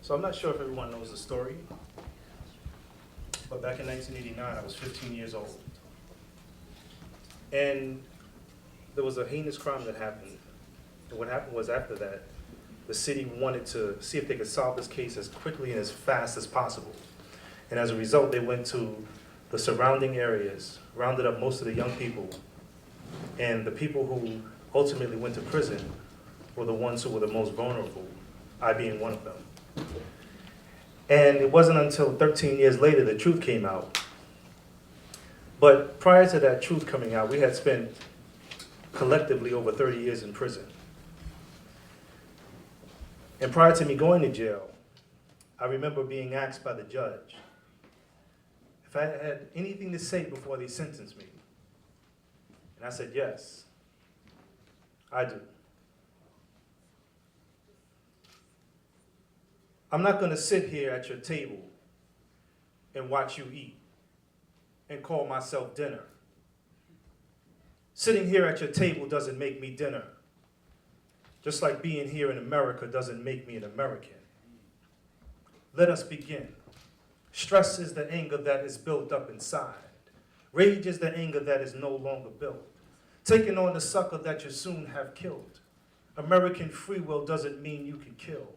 So I'm not sure if everyone knows the story, but back in 1989, I was 15 years old. And there was a heinous crime that happened. And what happened was after that, the city wanted to see if they could solve this case as quickly and as fast as possible. And as a result, they went to the surrounding areas, rounded up most of the young people, and the people who ultimately went to prison were the ones who were the most vulnerable, I being one of them. And it wasn't until 13 years later the truth came out. But prior to that truth coming out, we had spent collectively over 30 years in prison. And prior to me going to jail, I remember being asked by the judge if I had anything to say before they sentenced me. And I said, yes, I do. I'm not going to sit here at your table and watch you eat and call myself dinner. Sitting here at your table doesn't make me dinner, just like being here in America doesn't make me an American. Let us begin. Stress is the anger that is built up inside. Rage is the anger that is no longer built. Taking on the sucker that you soon have killed. American free will doesn't mean you can kill.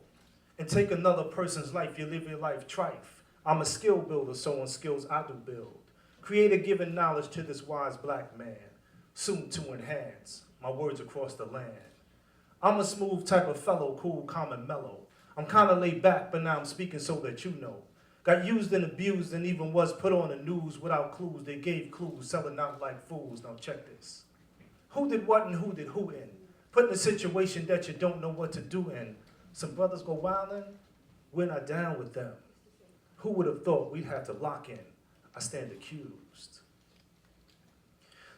And take another person's life, you live your life trife. I'm a skill builder, so on skills I do build. Creator giving knowledge to this wise black man, soon to enhance my words across the land. I'm a smooth type of fellow, cool, calm, and mellow. I'm kind of laid back, but now I'm speaking so that you know. Got used and abused and even was put on the news without clues. They gave clues, selling out like fools. Now check this. Who did what and who did who in? Put in a situation that you don't know what to do in. Some brothers go wildin', we're not down with them. Who would have thought we'd have to lock in? I stand accused.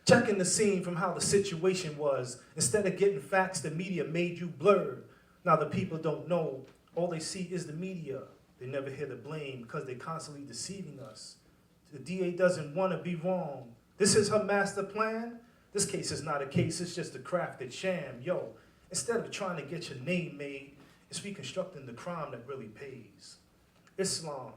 Checking the scene from how the situation was. Instead of getting facts, the media made you blurred. Now the people don't know. All they see is the media. They never hear the blame because they're constantly deceiving us. The DA doesn't want to be wrong. This is her master plan. This case is not a case, it's just a crafted sham. Yo, instead of trying to get your name made, it's reconstructing the crime that really pays. Islam,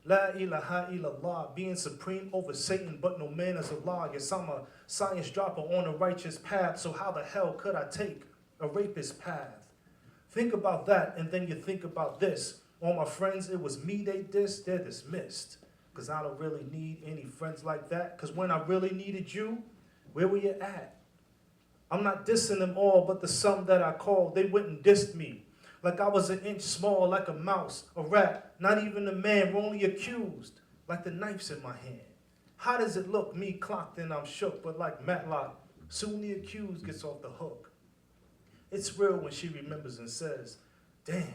la ilaha illallah, being supreme over Satan, but no man is Allah. Yes, I'm a science dropper on a righteous path, so how the hell could I take a rapist path? Think about that, and then you think about this. All my friends, it was me they dissed, they're dismissed. Because I don't really need any friends like that. Because when I really needed you, where were you at? I'm not dissing them all, but the some that I called, they went and dissed me. Like I was an inch small, like a mouse, a rat, not even a man, we're only accused, like the knife's in my hand. How does it look? Me clocked and I'm shook, but like Matlock, soon the accused gets off the hook. It's real when she remembers and says, damn,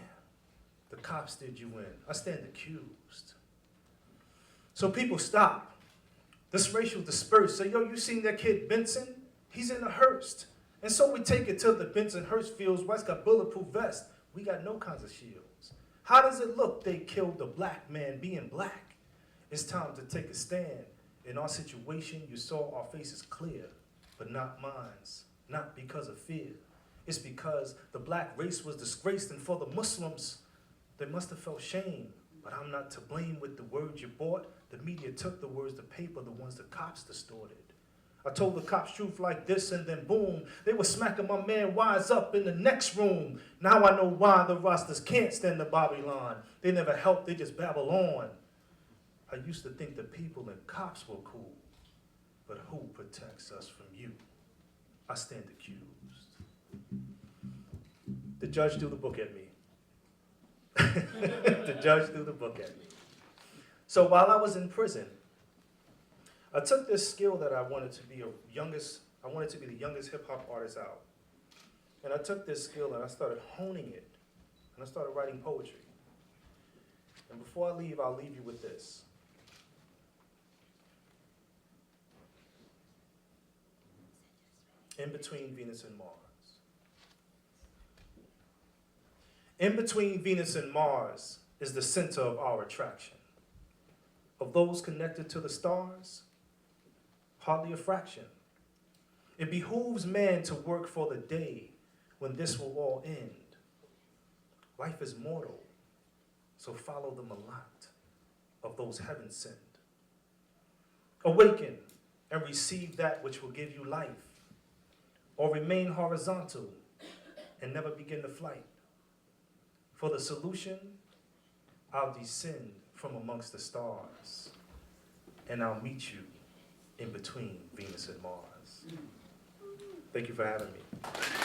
the cops did you in. I stand accused. So people stop. This racial disperse. Say, yo, you seen that kid Benson? He's in a hearse. And so we take it to the Benson hearse fields. West got bulletproof vest. We got no kinds of shields. How does it look they killed a black man being black? It's time to take a stand. In our situation, you saw our faces clear, but not mine's. Not because of fear. It's because the black race was disgraced, and for the Muslims, they must have felt shame. But I'm not to blame with the words you bought. The media took the words to paper, the ones the cops distorted. I told the cops truth like this, and then boom, they were smacking my man Wise up in the next room. Now I know why the rosters can't stand the Babylon. They never help, they just babble on. I used to think the people and cops were cool, but who protects us from you? I stand accused. The judge threw the book at me. The judge threw the book at me. So while I was in prison, I took this skill that I wanted to be the youngest hip hop artist out. And I took this skill and I started honing it. And I started writing poetry. And before I leave, I'll leave you with this. In between Venus and Mars. In between Venus and Mars is the center of our attraction. Of those connected to the stars, hardly a fraction. It behooves man to work for the day when this will all end. Life is mortal, so follow the malat of those heaven sent. Awaken and receive that which will give you life, or remain horizontal and never begin the flight. For the solution, I'll descend from amongst the stars, and I'll meet you in between Venus and Mars. Thank you for having me.